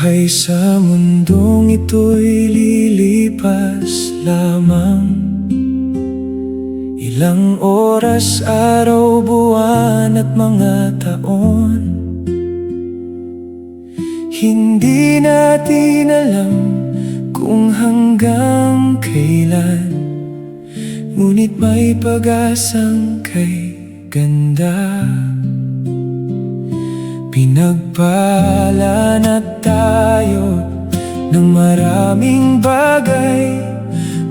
buhay sa mundong ito'y lilipas lamang. Ilang oras, araw, buwan at mga taon. Hindi natin alam kung hanggang kailan, ngunit may pag-asang kay ganda. Pinagpala na tayo ng maraming bagay,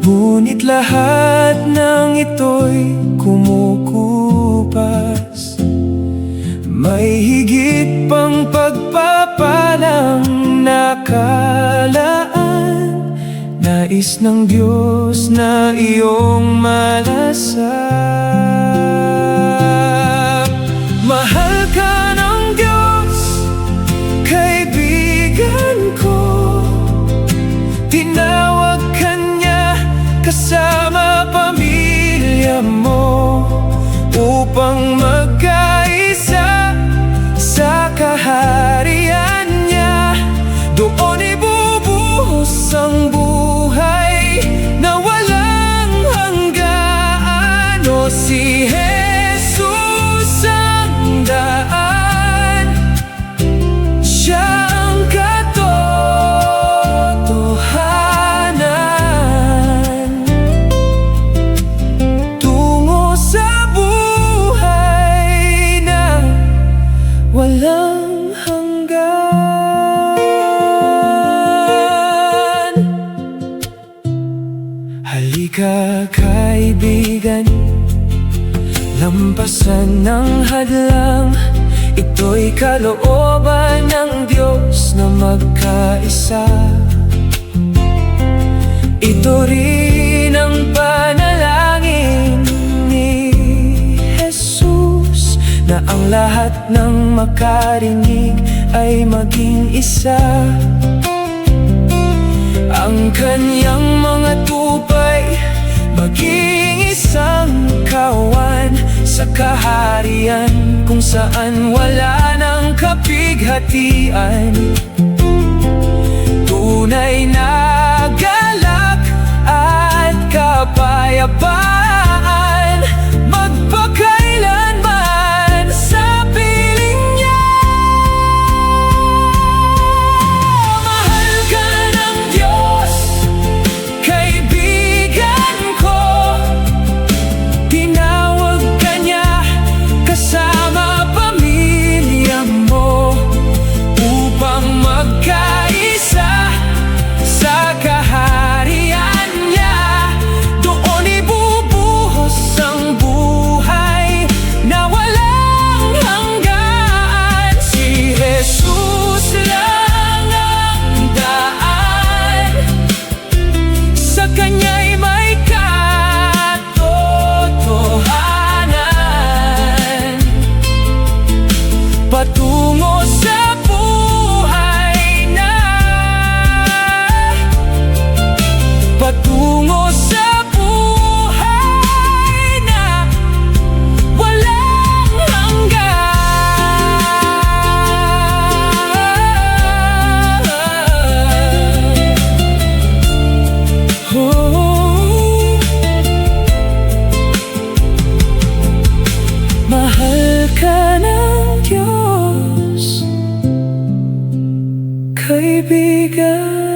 ngunit lahat ng ito'y kumukupas. May higit pang pagpapalang nakalaan, nais ng Diyos na iyong malasap. Mahal ka ng Diyos, kaibigan ko. Tinawag ka niya kasama pamilya mo, upang magkaisa sa kaharian niya. Doon ibubuhos ang buhay na walang hanggan. O si Jesus ang daan, siya ang katotohanan, tungo sa buhay na walang hanggan. Halika kaibigan, lampasan ng hadlang. Ito'y kalooban ng Diyos na magkaisa. Ito rin ang panalangin ni Jesus, na ang lahat ng makarinig ay maging isa. Ang kanyang mga tupay maging isang kawan sa kaharian kung saan wala ng kapighatian. Tunay na galak at kapayapaan, magpakailanman sa piling niya. Mahal ka ng Diyos, kaibigan ko. Tinawag ka niya kasama pamilya mo, upang magkaisa sa kaharian niya. Doon ibubuhos ang buhay na walang hanggan. Si Jesus lang ang daan, sa kanya'y may katotohanan, patungo sa buhay na, patungo sa buhay na walang hanggan. Oh, mahal ka ng Diyos, kaibigan.